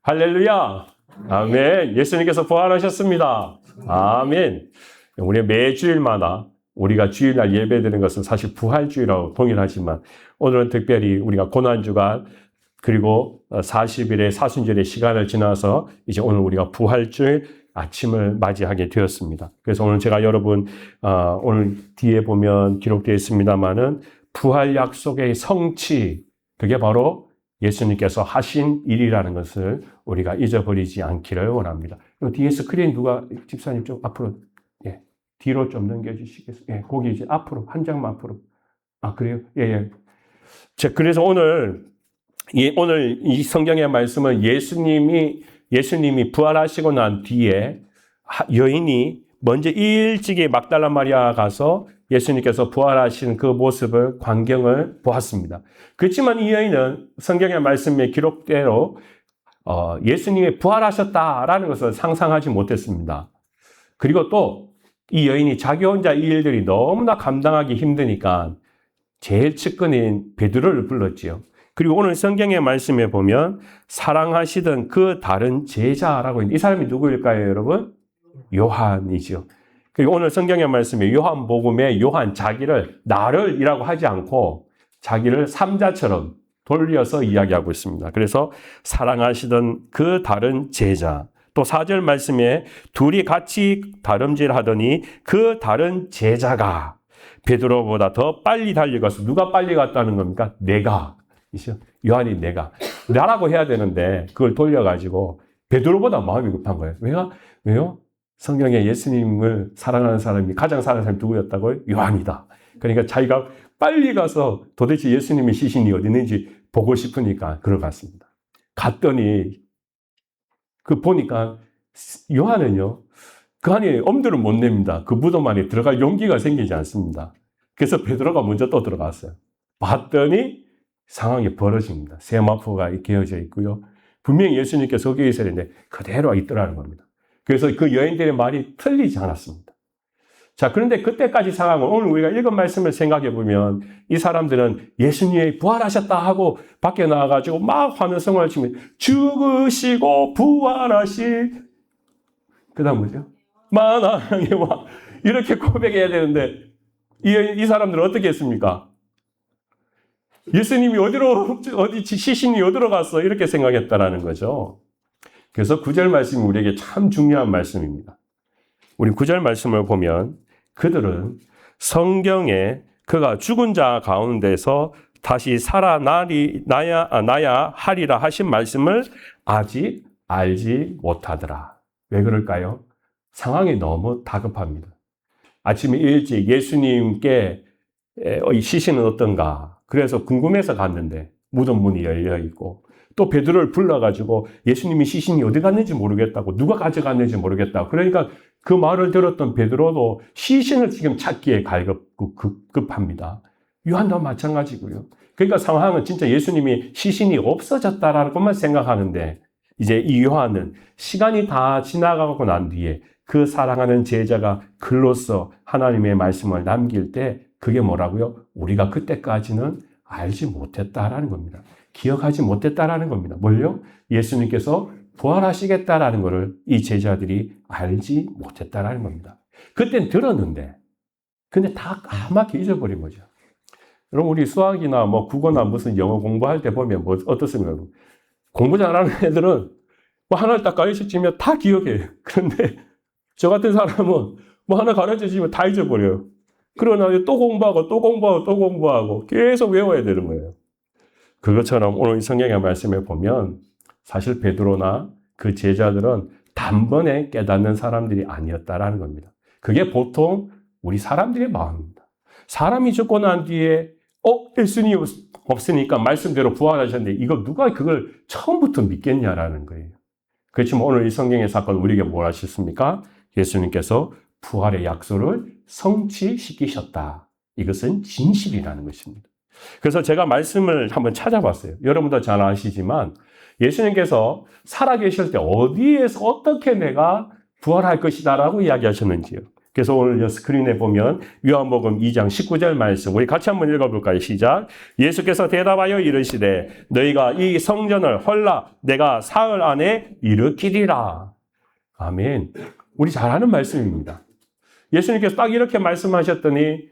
할렐루야. 아멘. 예수님께서 부활하셨습니다. 아멘. 우리 매주일마다 우리가 주일날 예배드리는 것은 사실 부활주의라고 동일하지만 오늘은 특별히 우리가 고난주간 그리고 40일의 사순절의 시간을 지나서 이제 오늘 우리가 부활주일 아침을 맞이하게 되었습니다. 그래서 오늘 제가 여러분 오늘 뒤에 보면 기록되어 있습니다만은 부활 약속의 성취, 그게 바로 예수님께서 하신 일이라는 것을 우리가 잊어버리지 않기를 원합니다. 뒤에 스크린 누가 집사님 좀 앞으로 뒤로 좀 넘겨주시겠어요? 거기 이제 앞으로 한 장만 앞으로. 그래요? 예. 자, 그래서 오늘 이 성경의 말씀은 예수님이 부활하시고 난 뒤에 여인이 먼저 일찍이 막달라 마리아 가서 예수님께서 부활하신 그 모습을 광경을 보았습니다. 그렇지만 이 여인은 성경의 말씀의 기록대로 예수님이 부활하셨다라는 것을 상상하지 못했습니다. 그리고 또 이 여인이 자기 혼자 이 일들이 너무나 감당하기 힘드니까 제일 측근인 베드로를 불렀지요. 그리고 오늘 성경의 말씀에 보면 사랑하시던 그 다른 제자라고 있는데 이 사람이 누구일까요, 여러분? 요한이죠. 그리고 오늘 성경의 말씀에 요한복음에 요한 자기를 나를이라고 하지 않고 자기를 삼자처럼 돌려서 이야기하고 있습니다. 그래서 사랑하시던 그 다른 제자. 또 4절 말씀에 둘이 같이 다름질하더니 그 다른 제자가 베드로보다 더 빨리 달려가서 누가 빨리 갔다는 겁니까? 내가. 요한이 내가. 나라고 해야 되는데 그걸 돌려가지고 베드로보다 마음이 급한 거예요. 왜요? 성경에 예수님을 사랑하는 사람이 가장 사랑하는 사람이 누구였다고요? 요한이다. 그러니까 자기가 빨리 가서 도대체 예수님의 시신이 어디 있는지 보고 싶으니까 그러갔습니다. 갔더니 보니까 요한은요, 그 안에 엄두를 못 냅니다. 그 무덤 안에 들어갈 용기가 생기지 않습니다. 그래서 베드로가 먼저 또 들어갔어요. 봤더니 상황이 벌어집니다. 세마포가 개어져 있고요. 분명히 예수님께서 거기에 있어야 되는데 그대로 있더라는 겁니다. 그래서 그 여인들의 말이 틀리지 않았습니다. 자, 그런데 그때까지 상황은 오늘 우리가 읽은 말씀을 생각해 보면 이 사람들은 예수님이 부활하셨다 하고 밖에 나와가지고 막 환호성을 치면 죽으시고 부활하시 그 다음 뭐죠? 만왕의 왕 이렇게 고백해야 되는데 이 사람들은 어떻게 했습니까? 예수님이 시신이 어디로 갔어? 이렇게 생각했다라는 거죠. 그래서 9절 말씀이 우리에게 참 중요한 말씀입니다. 우리 9절 말씀을 보면 그들은 성경에 그가 죽은 자 가운데서 다시 살아나야 하리라 하신 말씀을 아직 알지 못하더라. 왜 그럴까요? 상황이 너무 다급합니다. 아침에 일찍 예수님께 이 시신은 어떤가? 그래서 궁금해서 갔는데 무덤 문이 열려 있고 또 베드로를 불러가지고 예수님이 시신이 어디 갔는지 모르겠다고 누가 가져갔는지 모르겠다고 그러니까 그 말을 들었던 베드로도 시신을 지금 찾기에 급합니다. 요한도 마찬가지고요. 그러니까 상황은 진짜 예수님이 시신이 없어졌다라는 것만 생각하는데 이제 이 요한은 시간이 다 지나가고 난 뒤에 그 사랑하는 제자가 글로써 하나님의 말씀을 남길 때 그게 뭐라고요? 우리가 그때까지는 알지 못했다라는 겁니다. 기억하지 못했다라는 겁니다. 뭘요? 예수님께서 부활하시겠다라는 것을 이 제자들이 알지 못했다라는 겁니다. 그땐 들었는데, 근데 다 까맣게 잊어버린 거죠. 여러분, 우리 수학이나 국어나 무슨 영어 공부할 때 보면 어떻습니까? 공부 잘하는 애들은 하나를 딱 가르쳐주면 다 기억해요. 그런데 저 같은 사람은 하나 가르쳐주면 다 잊어버려요. 그러나 또 공부하고 계속 외워야 되는 거예요. 그것처럼 오늘 이 성경의 말씀에 보면 사실 베드로나 그 제자들은 단번에 깨닫는 사람들이 아니었다라는 겁니다. 그게 보통 우리 사람들의 마음입니다. 사람이 죽고 난 뒤에 예수님이 없으니까 말씀대로 부활하셨는데 이거 누가 그걸 처음부터 믿겠냐라는 거예요. 그렇지만 오늘 이 성경의 사건은 우리에게 뭘 하셨습니까? 예수님께서 부활의 약속을 성취시키셨다. 이것은 진실이라는 것입니다. 그래서 제가 말씀을 한번 찾아봤어요. 여러분도 잘 아시지만 예수님께서 살아계실 때 어디에서 어떻게 내가 부활할 것이다 라고 이야기하셨는지요. 그래서 오늘 스크린에 보면 요한복음 2장 19절 말씀 우리 같이 한번 읽어볼까요? 시작. 예수께서 대답하여 이르시되 너희가 이 성전을 헐라 내가 사흘 안에 일으키리라. 아멘. 우리 잘 아는 말씀입니다. 예수님께서 딱 이렇게 말씀하셨더니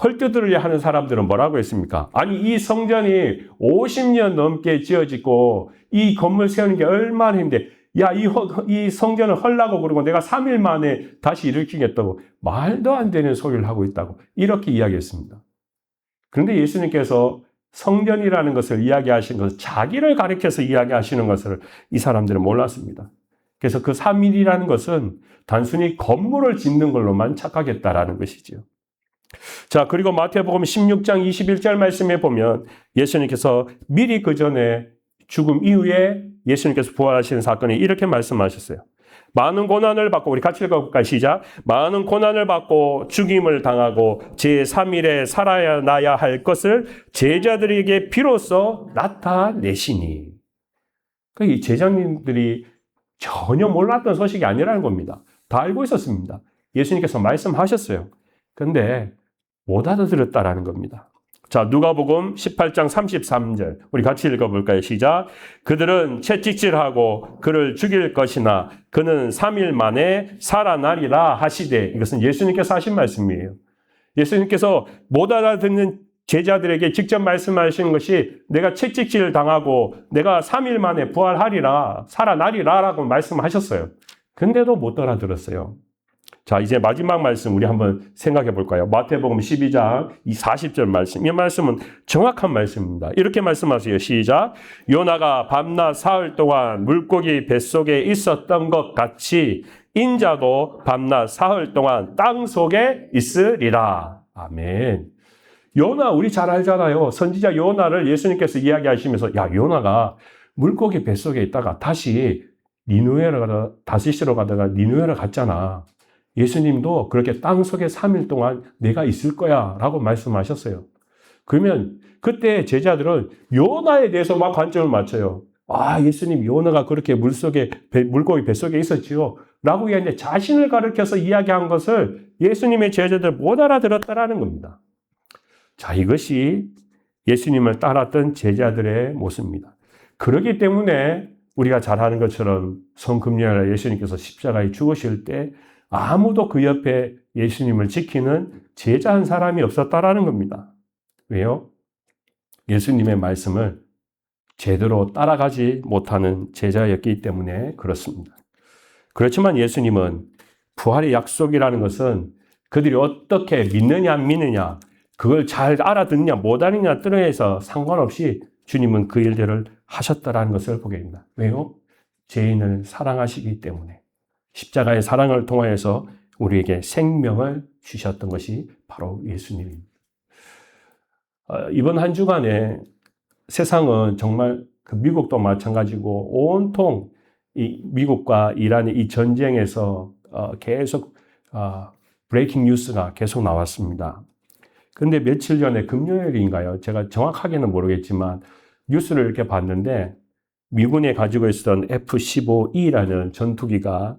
헐뜯으려 하는 사람들은 뭐라고 했습니까? 아니 이 성전이 50년 넘게 지어지고 이 건물 세우는 게 얼마나 힘든데 야, 이 성전을 헐라고 그러고 내가 3일 만에 다시 일으키겠다고 말도 안 되는 소리를 하고 있다고 이렇게 이야기했습니다. 그런데 예수님께서 성전이라는 것을 이야기하신 것은 자기를 가리켜서 이야기하시는 것을 이 사람들은 몰랐습니다. 그래서 그 3일이라는 것은 단순히 건물을 짓는 걸로만 착각했다라는 것이죠. 자, 그리고 마태복음 16장 21절 말씀에 보면 예수님께서 미리 그 전에 죽음 이후에 예수님께서 부활하시는 사건이 이렇게 말씀하셨어요. 많은 고난을 받고 우리 같이 읽어볼까요? 시작. 많은 고난을 받고 죽임을 당하고 제3일에 살아나야 할 것을 제자들에게 비로소 나타내시니. 이 제자님들이 전혀 몰랐던 소식이 아니라는 겁니다. 다 알고 있었습니다. 예수님께서 말씀하셨어요. 그런데 못 알아들었다라는 겁니다. 자, 누가복음 18장 33절 우리 같이 읽어볼까요? 시작. 그들은 채찍질하고 그를 죽일 것이나 그는 3일 만에 살아나리라 하시되. 이것은 예수님께서 하신 말씀이에요. 예수님께서 못 알아듣는 제자들에게 직접 말씀하시는 것이 내가 채찍질 당하고 내가 3일 만에 부활하리라 살아나리라 라고 말씀하셨어요. 근데도 못 알아들었어요. 자, 이제 마지막 말씀 우리 한번 생각해 볼까요? 마태복음 12장 이 40절 말씀. 이 말씀은 정확한 말씀입니다. 이렇게 말씀하세요. 시작. 요나가 밤낮 사흘 동안 물고기 뱃속에 있었던 것 같이 인자도 밤낮 사흘 동안 땅 속에 있으리라. 아멘. 요나 우리 잘 알잖아요. 선지자 요나를 예수님께서 이야기하시면서 야, 요나가 물고기 뱃속에 있다가 다시 다시시로 가다가 니느웨로 갔잖아. 예수님도 그렇게 땅 속에 3일 동안 내가 있을 거야 라고 말씀하셨어요. 그러면 그때 제자들은 요나에 대해서 막 관점을 맞춰요. 아, 예수님 요나가 그렇게 물고기 뱃속에 있었지요 라고 이야기하는데 자신을 가리켜서 이야기한 것을 예수님의 제자들 못 알아들었다라는 겁니다. 자, 이것이 예수님을 따랐던 제자들의 모습입니다. 그렇기 때문에 우리가 잘 아는 것처럼 성금요일에 예수님께서 십자가에 죽으실 때 아무도 그 옆에 예수님을 지키는 제자 한 사람이 없었다라는 겁니다. 왜요? 예수님의 말씀을 제대로 따라가지 못하는 제자였기 때문에 그렇습니다. 그렇지만 예수님은 부활의 약속이라는 것은 그들이 어떻게 믿느냐 안 믿느냐 그걸 잘 알아듣냐 못 알느냐 떠나서 상관없이 주님은 그 일들을 하셨다라는 것을 보게 됩니다. 왜요? 죄인을 사랑하시기 때문에. 십자가의 사랑을 통하여서 우리에게 생명을 주셨던 것이 바로 예수님입니다. 이번 한 주간에 세상은 정말 미국도 마찬가지고 온통 이 미국과 이란의 이 전쟁에서 계속 브레이킹 뉴스가 계속 나왔습니다. 그런데 며칠 전에 금요일인가요? 제가 정확하게는 모르겠지만 뉴스를 이렇게 봤는데 미군이 가지고 있었던 F-15E라는 전투기가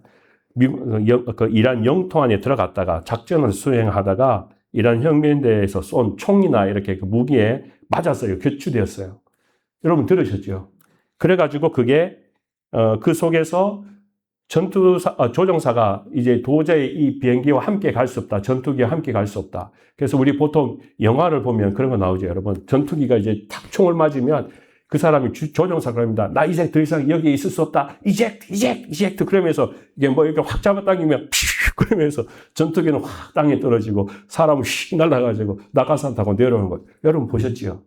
이란 영토 안에 들어갔다가 작전을 수행하다가 이란 혁명대에서 쏜 총이나 이렇게 그 무기에 맞았어요. 교추되었어요. 여러분 들으셨죠? 그래가지고 그게 그 속에서 조종사가 이제 도저히 이 비행기와 함께 갈 수 없다. 전투기와 함께 갈 수 없다. 그래서 우리 보통 영화를 보면 그런 거 나오죠, 여러분. 전투기가 이제 탁 총을 맞으면 그 사람이 조종사가 그럽니다. 나 이제 더 이상 여기에 있을 수 없다. 이젝트. 그러면서 이게 뭐 이렇게 확 잡아당기면 그러면서 전투기는 확 땅에 떨어지고 사람은 휙 날아가지고 낙하산 타고 내려오는 것. 여러분 보셨지요?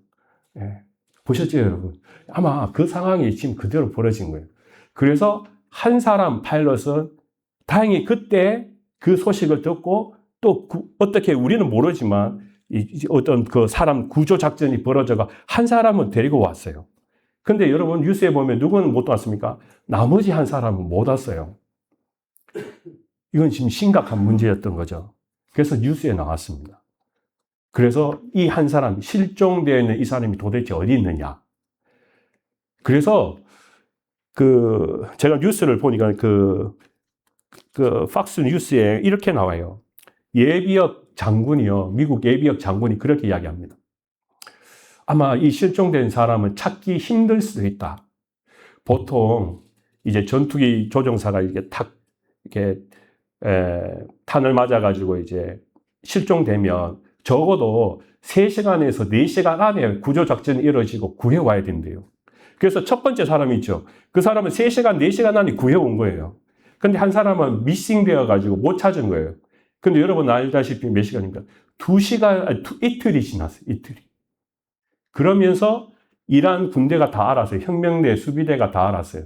예. 보셨죠, 여러분? 아마 그 상황이 지금 그대로 벌어진 거예요. 그래서 한 사람 파일럿은 다행히 그때 그 소식을 듣고 또 어떻게 우리는 모르지만 어떤 그 사람 구조 작전이 벌어져가 한 사람은 데리고 왔어요. 근데 여러분 뉴스에 보면 누구는 못 왔습니까? 나머지 한 사람은 못 왔어요. 이건 지금 심각한 문제였던 거죠. 그래서 뉴스에 나왔습니다. 그래서 이 한 사람, 실종되어 있는 이 사람이 도대체 어디 있느냐. 그래서 제가 뉴스를 보니까 그 팍스 뉴스에 이렇게 나와요. 예비역 장군이요. 미국 예비역 장군이 그렇게 이야기합니다. 아마 이 실종된 사람은 찾기 힘들 수도 있다. 보통 이제 전투기 조종사가 이렇게 이렇게 탄을 맞아가지고 이제 실종되면 적어도 3시간에서 4시간 안에 구조작전이 이루어지고 구해와야 된대요. 그래서 첫 번째 사람이 있죠. 그 사람은 3시간, 4시간 안에 구해온 거예요. 근데 한 사람은 미싱 되어가지고 못 찾은 거예요. 근데 여러분 알다시피 몇 시간입니까? 2시간, 아니, 이틀이 지났어요. 이틀이. 그러면서 이란 군대가 다 알았어요. 혁명대, 수비대가 다 알았어요.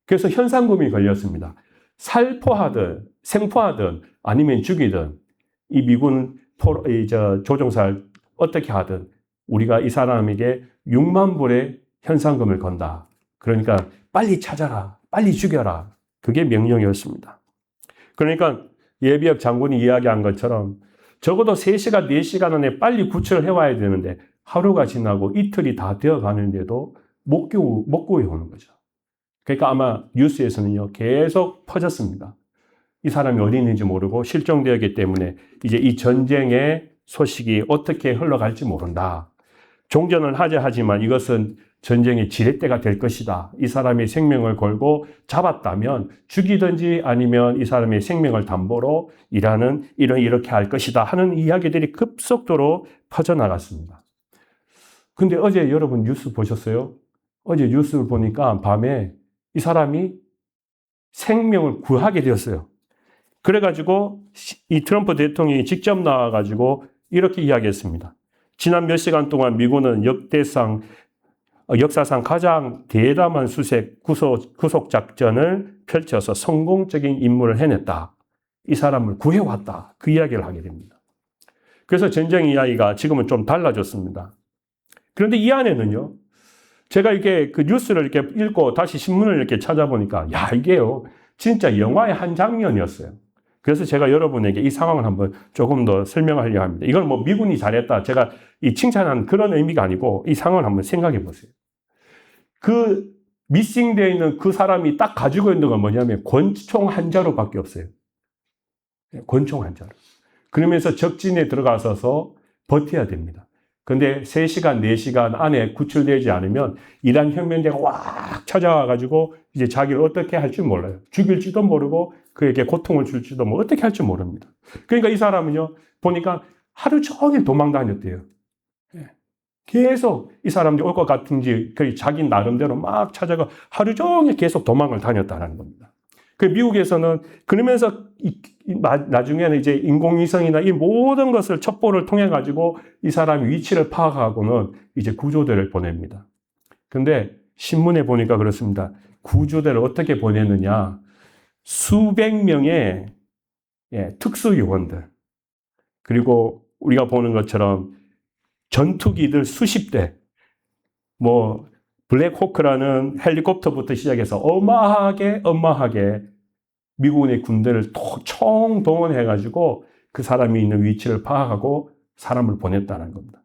그래서 현상금이 걸렸습니다. 살포하든 생포하든 아니면 죽이든 이 미군 조종사를 어떻게 하든 우리가 이 사람에게 6만 불의 현상금을 건다. 그러니까 빨리 찾아라. 빨리 죽여라. 그게 명령이었습니다. 그러니까 예비역 장군이 이야기한 것처럼 적어도 3시간, 4시간 안에 빨리 구출을 해와야 되는데 하루가 지나고 이틀이 다 되어 가는데도 못 구해오는 거죠. 그러니까 아마 뉴스에서는요, 계속 퍼졌습니다. 이 사람이 어디 있는지 모르고 실종되었기 때문에 이제 이 전쟁의 소식이 어떻게 흘러갈지 모른다. 종전을 하자 하지만 이것은 전쟁의 지렛대가 될 것이다. 이 사람의 생명을 걸고 잡았다면 죽이든지 아니면 이 사람의 생명을 담보로 이라는 이렇게 할 것이다 하는 이야기들이 급속도로 퍼져나갔습니다. 근데 어제 여러분 뉴스 보셨어요? 어제 뉴스를 보니까 밤에 이 사람이 생명을 구하게 되었어요. 그래가지고 이 트럼프 대통령이 직접 나와가지고 이렇게 이야기했습니다. 지난 몇 시간 동안 미군은 역사상 가장 대담한 구속 작전을 펼쳐서 성공적인 임무를 해냈다. 이 사람을 구해왔다. 그 이야기를 하게 됩니다. 그래서 전쟁 이야기가 지금은 좀 달라졌습니다. 그런데 이 안에는요, 제가 이렇게 그 뉴스를 이렇게 읽고 다시 신문을 이렇게 찾아보니까, 야, 이게요, 진짜 영화의 한 장면이었어요. 그래서 제가 여러분에게 이 상황을 한번 조금 더 설명하려고 합니다. 이건 뭐 미군이 잘했다. 제가 이 칭찬한 그런 의미가 아니고 이 상황을 한번 생각해 보세요. 그 미싱되어 있는 그 사람이 딱 가지고 있는 건 뭐냐면 권총 한 자루밖에 없어요. 권총 한 자루. 그러면서 적진에 들어가서서 버텨야 됩니다. 근데 3시간, 4시간 안에 구출되지 않으면 이란 혁명대가 왁 찾아와가지고 이제 자기를 어떻게 할지 몰라요. 죽일지도 모르고 그에게 고통을 줄지도 뭐 어떻게 할지 모릅니다. 그러니까 이 사람은요, 보니까 하루 종일 도망 다녔대요. 계속 이 사람들이 올 것 같은지 자기 나름대로 막 찾아가 하루 종일 계속 도망을 다녔다는 겁니다. 그 미국에서는 그러면서 나중에는 이제 인공위성이나 이 모든 것을 첩보를 통해 가지고 이 사람의 위치를 파악하고는 이제 구조대를 보냅니다. 근데 신문에 보니까 그렇습니다. 구조대를 어떻게 보내느냐? 수백 명의 특수요원들, 그리고 우리가 보는 것처럼 전투기들 수십 대, 뭐 블랙호크라는 헬리콥터부터 시작해서 어마하게 미군의 군대를 총동원해가지고 그 사람이 있는 위치를 파악하고 사람을 보냈다는 겁니다.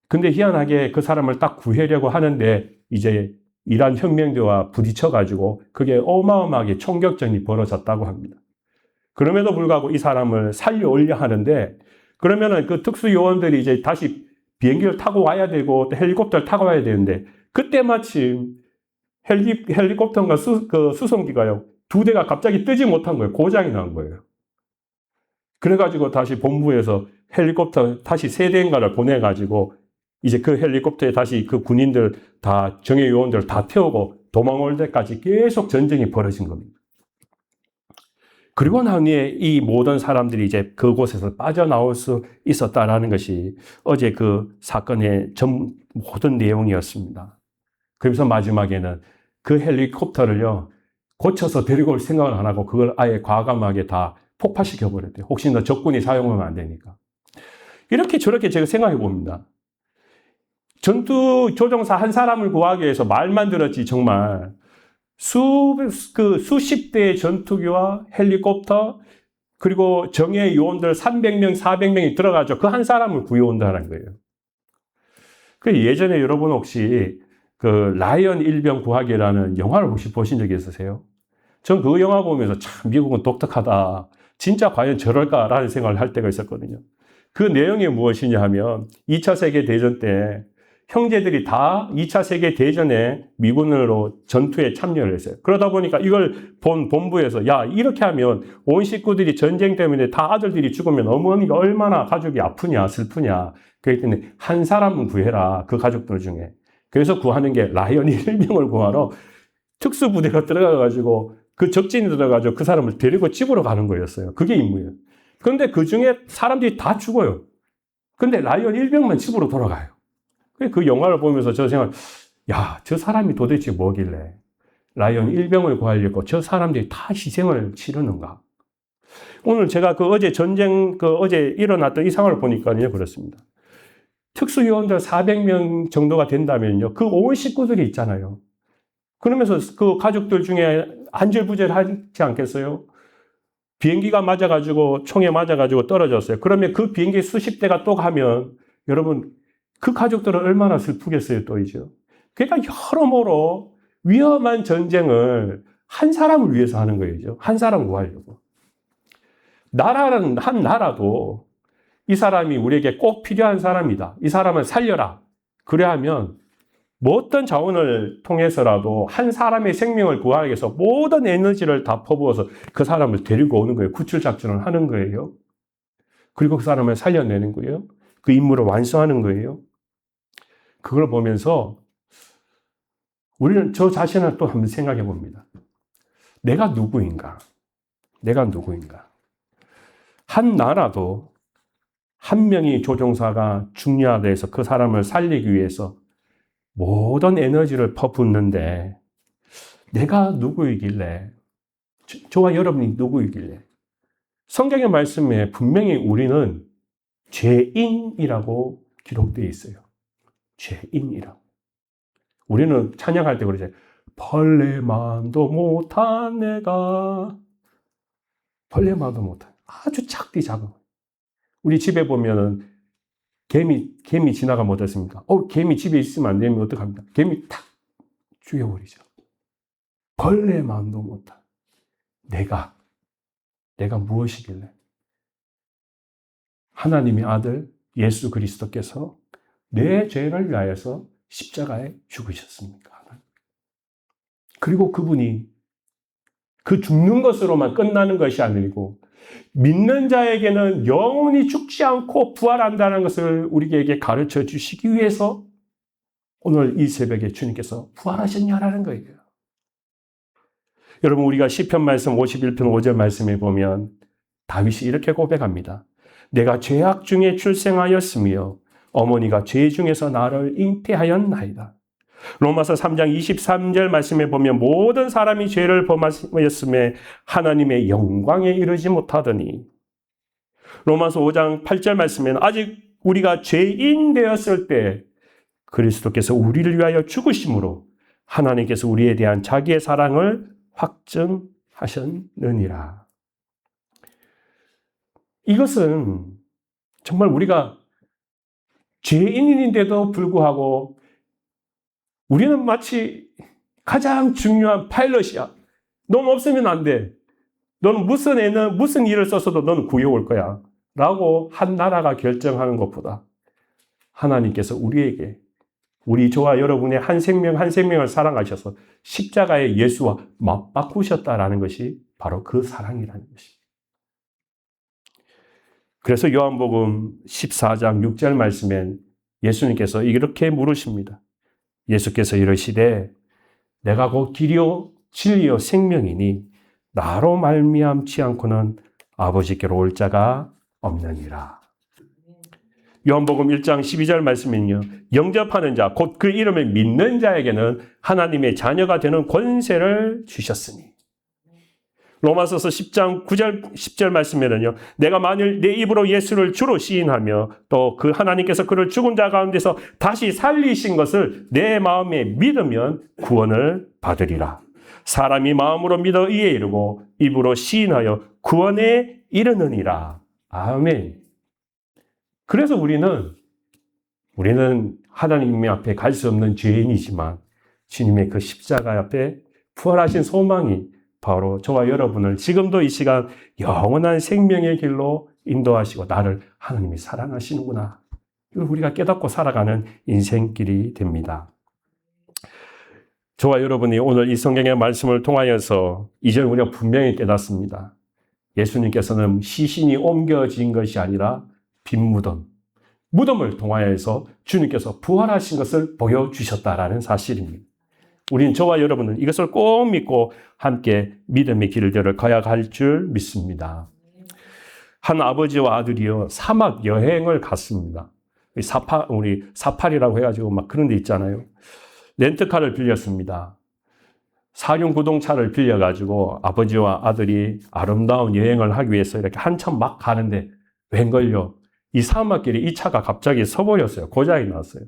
근데 희한하게 그 사람을 딱 구하려고 하는데 이제 이란 혁명대와 부딪혀가지고 그게 어마어마하게 총격전이 벌어졌다고 합니다. 그럼에도 불구하고 이 사람을 살려오려 하는데 그러면은 그 특수요원들이 이제 다시 비행기를 타고 와야 되고 또 헬리콥터를 타고 와야 되는데 그때 마침 헬리콥터가 수송기가요. 2대가 갑자기 뜨지 못한 거예요. 고장이 난 거예요. 그래가지고 다시 본부에서 헬리콥터 다시 3대인가를 보내가지고 이제 그 헬리콥터에 다시 그 군인들 다 정예 요원들 다 태우고 도망올 때까지 계속 전쟁이 벌어진 겁니다. 그리고 난 후에 이 모든 사람들이 이제 그곳에서 빠져나올 수 있었다라는 것이 어제 그 사건의 모든 내용이었습니다. 그래서 마지막에는 그 헬리콥터를요, 고쳐서 데리고 올 생각을 안 하고 그걸 아예 과감하게 다 폭파시켜 버렸대요. 혹시나 적군이 사용하면 안 되니까. 이렇게 저렇게 제가 생각해 봅니다. 전투 조종사 한 사람을 구하기 위해서 말만 들었지 정말 수십 대의 전투기와 헬리콥터 그리고 정예 요원들 300명, 400명이 들어가죠. 그 한 사람을 구해온다는 거예요. 그 예전에 여러분 혹시 그 라이언 일병 구하기라는 영화를 혹시 보신 적이 있으세요? 전 그 영화 보면서 참 미국은 독특하다. 진짜 과연 저럴까라는 생각을 할 때가 있었거든요. 그 내용이 무엇이냐 하면 2차 세계대전 때 형제들이 다 2차 세계대전에 미군으로 전투에 참여를 했어요. 그러다 보니까 이걸 본 본부에서 야, 이렇게 하면 온 식구들이 전쟁 때문에 다 아들들이 죽으면 어머니가 얼마나 가족이 아프냐, 슬프냐. 그렇기 때문에 한 사람은 구해라. 그 가족들 중에. 그래서 구하는 게 라이언 일병을 구하러 특수부대가 들어가가지고 그 적진이 들어가지고 그 사람을 데리고 집으로 가는 거였어요. 그게 임무예요. 그런데 그 중에 사람들이 다 죽어요. 근데 라이언 일병만 집으로 돌아가요. 그 영화를 보면서 저 생각, 야, 저 사람이 도대체 뭐길래 라이언 일병을 구하려고 저 사람들이 다 희생을 치르는가? 오늘 제가 그 어제 전쟁, 그 어제 일어났던 이 상황을 보니까요, 그렇습니다. 특수요원들 400명 정도가 된다면요, 그 온 식구들이 있잖아요. 그러면서 그 가족들 중에 안절부절하지 않겠어요? 비행기가 맞아가지고, 총에 맞아가지고 떨어졌어요. 그러면 그 비행기 수십 대가 또 가면, 여러분, 그 가족들은 얼마나 슬프겠어요, 또 이제. 그러니까 여러모로 위험한 전쟁을 한 사람을 위해서 하는 거예요. 한 사람 구하려고. 나라는 한 나라도 이 사람이 우리에게 꼭 필요한 사람이다. 이 사람을 살려라. 그래 하면 뭐 어떤 자원을 통해서라도 한 사람의 생명을 구하기 위해서 모든 에너지를 다 퍼부어서 그 사람을 데리고 오는 거예요. 구출 작전을 하는 거예요. 그리고 그 사람을 살려내는 거예요. 그 임무를 완수하는 거예요. 그걸 보면서 우리는 저 자신을 또 한번 생각해 봅니다. 내가 누구인가? 내가 누구인가? 한 나라도 한 명의 조종사가 중요하다 해서 그 사람을 살리기 위해서 모든 에너지를 퍼붓는데 내가 누구이길래, 저와 여러분이 누구이길래, 성경의 말씀에 분명히 우리는 죄인이라고 기록되어 있어요. 죄인이라고. 우리는 찬양할 때 그러죠. 벌레만도 못한 내가. 벌레만도 못한. 아주 작디 작은. 우리 집에 보면은 개미 지나가면 어떻습니까? 개미 집에 있으면 안 되면 어떡합니까? 개미 탁 죽여버리죠. 벌레만도 못한. 내가 무엇이길래? 하나님의 아들 예수 그리스도께서 내 죄를 위하여서 십자가에 죽으셨습니까? 그리고 그분이 그 죽는 것으로만 끝나는 것이 아니고 믿는 자에게는 영원히 죽지 않고 부활한다는 것을 우리에게 가르쳐 주시기 위해서 오늘 이 새벽에 주님께서 부활하셨냐라는 거예요. 여러분, 우리가 시편 말씀 51편 5절 말씀에 보면 다윗이 이렇게 고백합니다. 내가 죄악 중에 출생하였으며 어머니가 죄 중에서 나를 잉태하였나이다. 로마서 3장 23절 말씀에 보면 모든 사람이 죄를 범하였음에 하나님의 영광에 이르지 못하더니, 로마서 5장 8절 말씀에는 아직 우리가 죄인 되었을 때 그리스도께서 우리를 위하여 죽으심으로 하나님께서 우리에 대한 자기의 사랑을 확증하셨느니라. 이것은 정말 우리가 죄인인데도 불구하고 우리는 마치 가장 중요한 파일럿이야. 넌 없으면 안 돼. 너는 무슨 일을 썼어도 너는 구해올 거야. 라고 한 나라가 결정하는 것보다 하나님께서 우리에게, 저와 여러분의 한 생명 한 생명을 사랑하셔서 십자가의 예수와 맞바꾸셨다라는 것이 바로 그 사랑이라는 것입니다. 그래서 요한복음 14장 6절 말씀엔 예수님께서 이렇게 물으십니다. 예수께서 이르시되 내가 곧 길이요 진리요 생명이니 나로 말미암지 않고는 아버지께로 올 자가 없느니라. 요한복음 1장 12절 말씀은요, 영접하는 자, 곧 그 이름을 믿는 자에게는 하나님의 자녀가 되는 권세를 주셨으니. 로마서서 10장 9절 10절 말씀에는요, 내가 만일 내 입으로 예수를 주로 시인하며 또 그 하나님께서 그를 죽은 자 가운데서 다시 살리신 것을 내 마음에 믿으면 구원을 받으리라. 사람이 마음으로 믿어 의에 이르고 입으로 시인하여 구원에 이르느니라. 아멘. 그래서 우리는 하나님 앞에 갈 수 없는 죄인이지만 주님의 그 십자가 앞에 부활하신 소망이 바로 저와 여러분을 지금도 이 시간 영원한 생명의 길로 인도하시고 나를 하나님이 사랑하시는구나. 이걸 우리가 깨닫고 살아가는 인생길이 됩니다. 저와 여러분이 오늘 이 성경의 말씀을 통하여서 이제 우리가 분명히 깨닫습니다. 예수님께서는 시신이 옮겨진 것이 아니라 빈 무덤을 통하여서 주님께서 부활하신 것을 보여주셨다라는 사실입니다. 우리는 저와 여러분은 이것을 꼭 믿고 함께 믿음의 길을 가야 할 줄 믿습니다. 한 아버지와 아들이요 사막 여행을 갔습니다. 우리 사파리라고 해가지고 막 그런 데 있잖아요. 렌트카를 빌렸습니다. 사륜구동차를 빌려가지고 아버지와 아들이 아름다운 여행을 하기 위해서 이렇게 한참 막 가는데 웬걸요? 이 사막길에 이 차가 갑자기 서버렸어요. 고장이 났어요.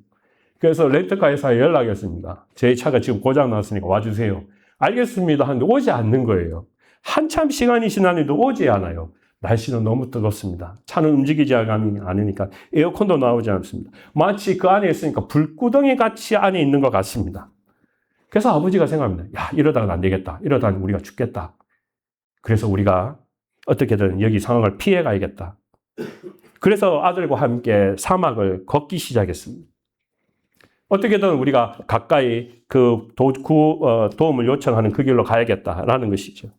그래서 렌트카 회사에 연락이 왔습니다. 제 차가 지금 고장 났으니까 와주세요. 알겠습니다 하는데 오지 않는 거예요. 한참 시간이 지났는데도 오지 않아요. 날씨는 너무 뜨겁습니다. 차는 움직이지 않으니까 에어컨도 나오지 않습니다. 마치 그 안에 있으니까 불구덩이 같이 안에 있는 것 같습니다. 그래서 아버지가 생각합니다. 야, 이러다가 안 되겠다. 이러다가 우리가 죽겠다. 그래서 우리가 어떻게든 여기 상황을 피해 가야겠다. 그래서 아들과 함께 사막을 걷기 시작했습니다. 어떻게든 우리가 가까이 그 도움을 요청하는 그 길로 가야겠다라는 것이죠.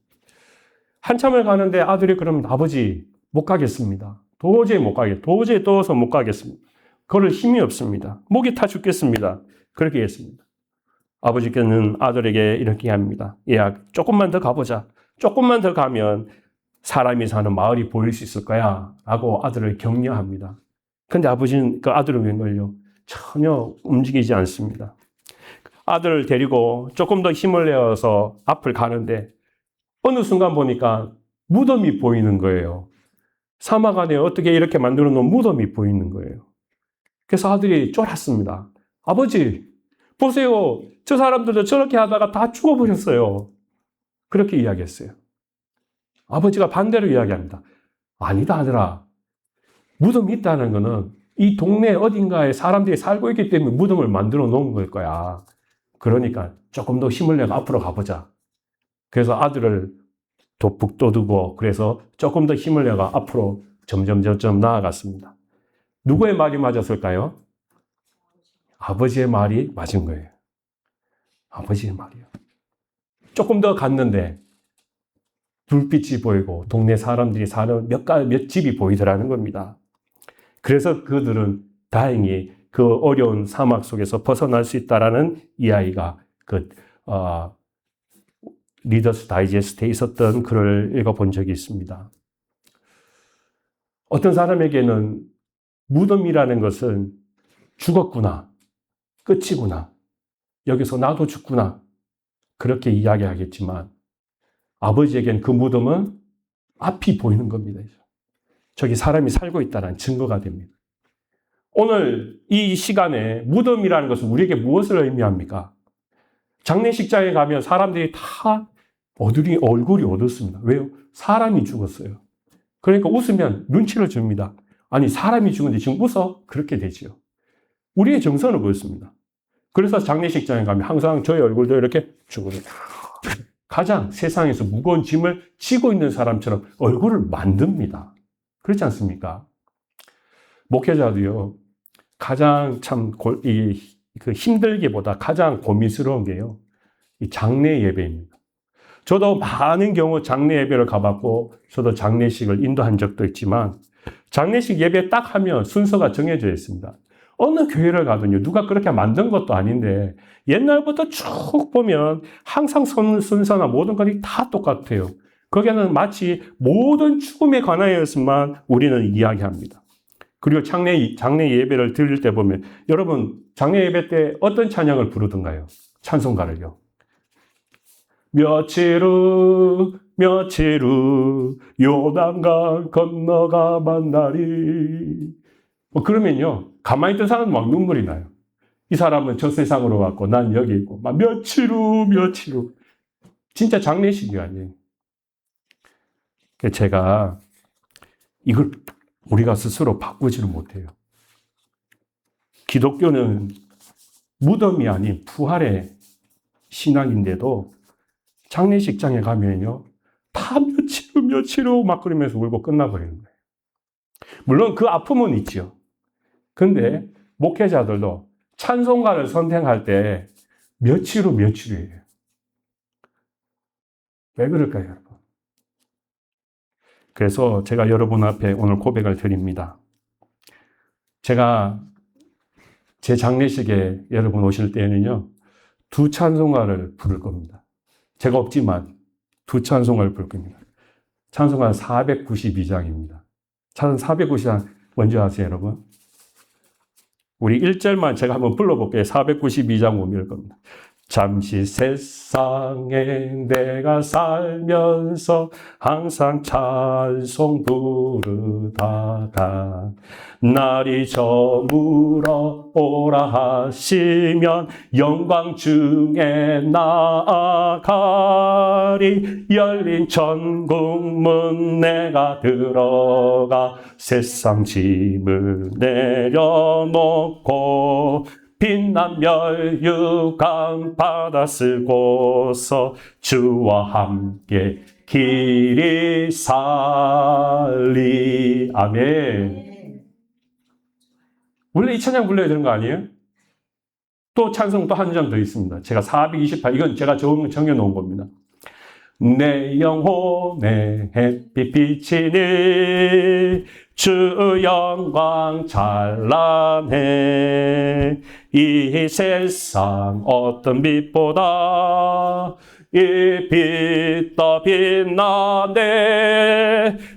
한참을 가는데 아들이 그럽니다. 아버지, 못 가겠습니다. 도저히 못 가겠습니다. 도저히 더워서 못 가겠습니다. 걸을 힘이 없습니다. 목이 타 죽겠습니다. 그렇게 했습니다. 아버지께는 아들에게 이렇게 합니다. 야, 조금만 더 가보자. 조금만 더 가면 사람이 사는 마을이 보일 수 있을 거야. 라고 아들을 격려합니다. 근데 아버지는 그 아들은 웬걸요? 전혀 움직이지 않습니다. 아들을 데리고 조금 더 힘을 내어서 앞을 가는데 어느 순간 보니까 무덤이 보이는 거예요. 사막 안에 어떻게 이렇게 만들어 놓은 무덤이 보이는 거예요. 그래서 아들이 쫄았습니다. 아버지, 보세요. 저 사람들도 저렇게 하다가 다 죽어버렸어요. 그렇게 이야기했어요. 아버지가 반대로 이야기합니다. 아니다, 아들아. 무덤이 있다는 거는 이 동네 어딘가에 사람들이 살고 있기 때문에 무덤을 만들어 놓은 걸 거야. 그러니까 조금 더 힘을 내고 앞으로 가보자. 그래서 아들을 북돋우고 그래서 조금 더 힘을 내고 앞으로 점점 나아갔습니다. 누구의 말이 맞았을까요? 아버지의 말이 맞은 거예요. 아버지의 말이요. 조금 더 갔는데 불빛이 보이고 동네 사람들이 사는 몇 집이 보이더라는 겁니다. 그래서 그들은 다행히 그 어려운 사막 속에서 벗어날 수 있다라는 이야기가 리더스 다이제스트에 있었던 글을 읽어본 적이 있습니다. 어떤 사람에게는 무덤이라는 것은 죽었구나, 끝이구나, 여기서 나도 죽구나 그렇게 이야기하겠지만 아버지에겐 그 무덤은 앞이 보이는 겁니다. 저기 사람이 살고 있다는 증거가 됩니다. 오늘 이 시간에 무덤이라는 것은 우리에게 무엇을 의미합니까? 장례식장에 가면 사람들이 다 얼굴이 어둡습니다. 왜요? 사람이 죽었어요. 그러니까 웃으면 눈치를 줍니다. 아니, 사람이 죽은데 지금 웃어? 그렇게 되지요. 우리의 정서는 그렇습니다. 그래서 장례식장에 가면 항상 저의 얼굴도 이렇게 죽습니다. 가장 세상에서 무거운 짐을 지고 있는 사람처럼 얼굴을 만듭니다. 그렇지 않습니까? 목회자도요, 가장 힘들기보다 가장 고민스러운 게요, 이 장례 예배입니다. 저도 많은 경우 장례 예배를 가봤고, 저도 장례식을 인도한 적도 있지만, 장례식 예배 딱 하면 순서가 정해져 있습니다. 어느 교회를 가든요, 누가 그렇게 만든 것도 아닌데, 옛날부터 쭉 보면 항상 순서나 모든 것이 다 똑같아요. 거기에는 마치 모든 죽음에 관하여서만 우리는 이야기합니다. 그리고 장례 예배를 드릴 때 보면, 여러분, 장례 예배 때 어떤 찬양을 부르던가요? 찬송가를요. 며칠 후 요단강 건너가 만나리. 그러면요, 가만히 있던 사람은 막 눈물이 나요. 이 사람은 저 세상으로 갔고 난 여기 있고 막 며칠 후 진짜 장례식이 아니에요. 제가 이걸 우리가 스스로 바꾸지를 못해요. 기독교는 무덤이 아닌 부활의 신앙인데도 장례식장에 가면요, 다 며칠 후 막 그러면서 울고 끝나버리는 거예요. 물론 그 아픔은 있죠. 근데 목회자들도 찬송가를 선택할 때 며칠 후 며칠이에요. 왜 그럴까요, 여러분? 그래서 제가 여러분 앞에 오늘 고백을 드립니다. 제가 제 장례식에 여러분 오실 때는요, 두 찬송가를 부를 겁니다. 제가 없지만 두 찬송가를 부를 겁니다. 찬송가 492장입니다. 찬송 492장 뭔지 아세요, 여러분? 우리 1절만 제가 한번 불러볼게요. 492장 보면 겁니다. 잠시 세상에 내가 살면서 항상 찬송 부르다가 날이 저물어 오라 하시면 영광 중에 나아가리. 열린 천국문 내가 들어가 세상 짐을 내려놓고 빛난 멸유관 받아 쓰고서 주와 함께 길이 살리. 아멘. 원래 이 찬양 불러야 되는 거 아니에요? 또 찬송 또 한 장 더 있습니다. 제가 428, 이건 제가 정해놓은 겁니다. 내 영혼에 햇빛 비치니 주 영광 찬란해. 이 세상 어떤 빛보다 이 빛 더 빛나네.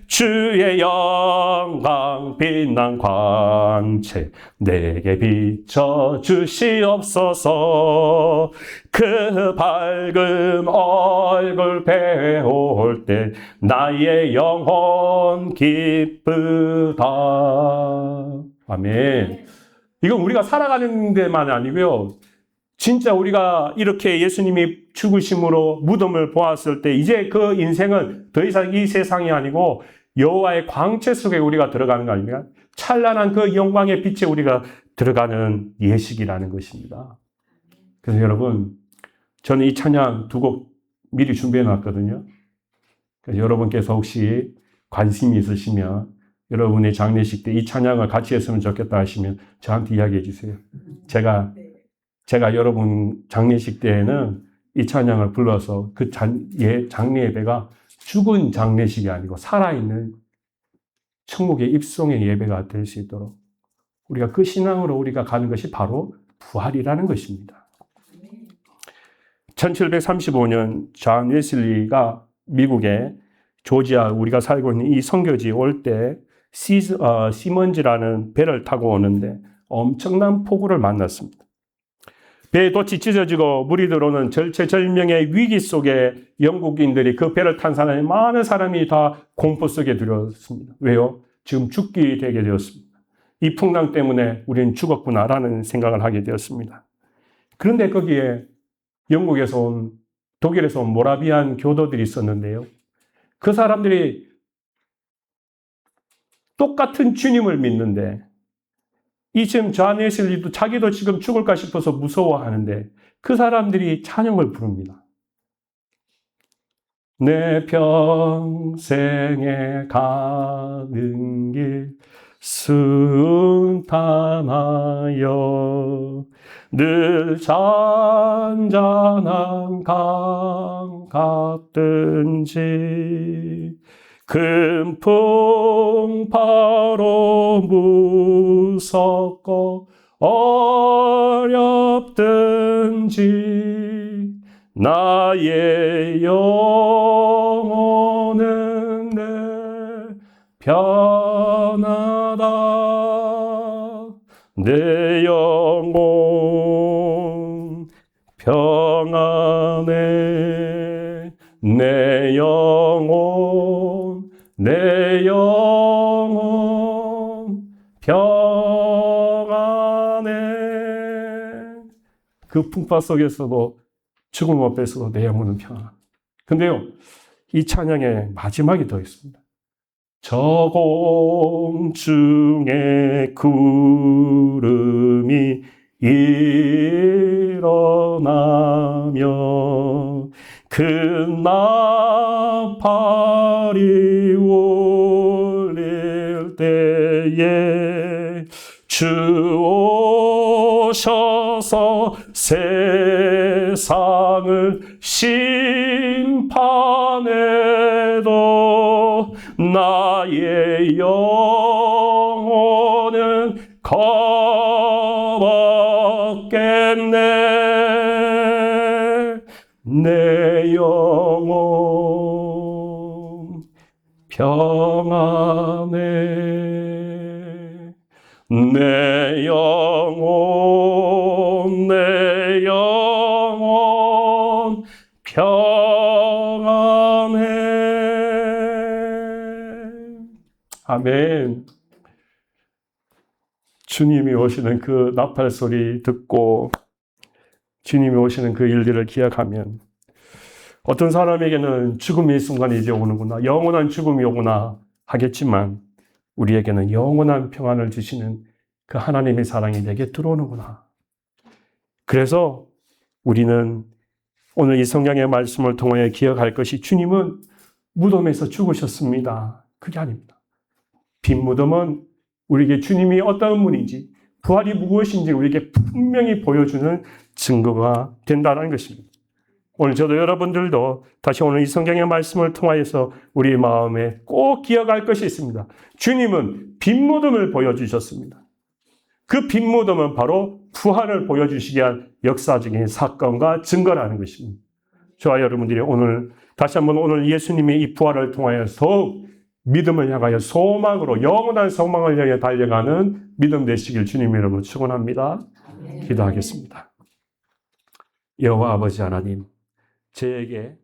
주의 영광 빛난 광채 내게 비춰 주시옵소서. 그 밝은 얼굴 배울 때 나의 영혼 기쁘다. 아멘. 이건 우리가 살아가는 데만 아니고요, 진짜 우리가 이렇게 예수님이 죽으심으로 무덤을 보았을 때 이제 그 인생은 더 이상 이 세상이 아니고 여호와의 광채 속에 우리가 들어가는 거 아닙니까? 찬란한 그 영광의 빛에 우리가 들어가는 예식이라는 것입니다. 그래서 여러분, 저는 이 찬양 두 곡 미리 준비해 놨거든요. 그래서 여러분께서 혹시 관심이 있으시면 여러분의 장례식 때 이 찬양을 같이 했으면 좋겠다 하시면 저한테 이야기해 주세요. 제가 여러분 장례식 때에는 이 찬양을 불러서 그 장례 예배가 죽은 장례식이 아니고 살아있는 천국의 입송의 예배가 될 수 있도록 우리가 그 신앙으로 우리가 가는 것이 바로 부활이라는 것입니다. 1735년 존 웨슬리가 미국의 조지아, 우리가 살고 있는 이 선교지에 올 때 시먼즈라는 배를 타고 오는데 엄청난 폭우를 만났습니다. 배에 돛이 찢어지고 물이 들어오는 절체절명의 위기 속에 영국인들이 그 배를 탄 사람이 많은 사람이 다 공포 속에 들어왔습니다. 왜요? 지금 죽게 되게 되었습니다. 이 풍랑 때문에 우리는 죽었구나라는 생각을 하게 되었습니다. 그런데 거기에 영국에서 온, 독일에서 온 모라비안 교도들이 있었는데요. 그 사람들이 똑같은 주님을 믿는데 이 지금 존 웨슬리도 자기도 지금 죽을까 싶어서 무서워하는데 그 사람들이 찬양을 부릅니다. 내 평생에 가는 길 순탄하여 늘 잔잔한 강 같든지 큰 풍파로 무섭고 어렵든지 나의 영혼은 내 편하다. 내 영혼 평안해. 내 영혼 평안해. 그 풍파 속에서도 죽음 앞에서도 내 영혼은 평안. 근데요, 이 찬양의 마지막이 더 있습니다. 저 공중에 구름이 일어나며 그 나팔이 울릴 때에 주 오셔서 세상을 심판해도 나의 영혼은 겁없겠네. 내 영혼 평안해. 내 영혼 평안해. 아멘. 주님이 오시는 그 나팔 소리 듣고 주님이 오시는 그 일들을 기억하면 어떤 사람에게는 죽음의 순간이 이제 오는구나, 영원한 죽음이 오구나 하겠지만 우리에게는 영원한 평안을 주시는 그 하나님의 사랑이 내게 들어오는구나. 그래서 우리는 오늘 이 성경의 말씀을 통하여 기억할 것이, 주님은 무덤에서 죽으셨습니다. 그게 아닙니다. 빈 무덤은 우리에게 주님이 어떤 분인지, 부활이 무엇인지 우리에게 분명히 보여주는 증거가 된다는 것입니다. 오늘 저도 여러분들도 다시 오늘 이 성경의 말씀을 통하여서 우리 마음에 꼭 기억할 것이 있습니다. 주님은 빈 무덤을 보여주셨습니다. 그 빈 무덤은 바로 부활을 보여주시기 위한 역사적인 사건과 증거라는 것입니다. 저와 여러분들이 오늘 다시 한번 오늘 예수님의 이 부활을 통하여 더욱 믿음을 향하여 소망으로, 영원한 소망을 향해 달려가는 믿음 되시길 주님 이름으로 축원합니다. 기도하겠습니다. 여호와 아버지 하나님, 저에게